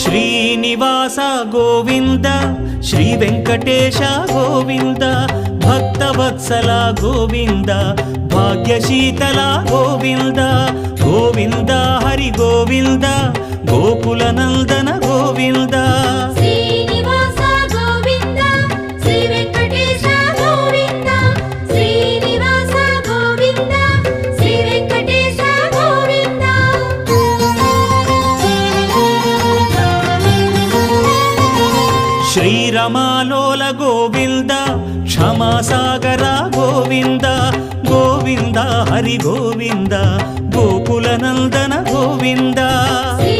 Srinivasa Govinda Shri Venkatesha Govinda Bhaktavatsala Govinda భాగ్యశీతల Govinda Govinda Hari Govinda Gokula Nandana Govinda Srinivasa Govinda Shri Venkatesha Govinda Srinivasa Govinda Shri Venkatesha Govinda శ్రీరమాలోల Govinda క్షమాసాగర Govinda Govinda Hari Govinda Gokula Nandana Govinda Shri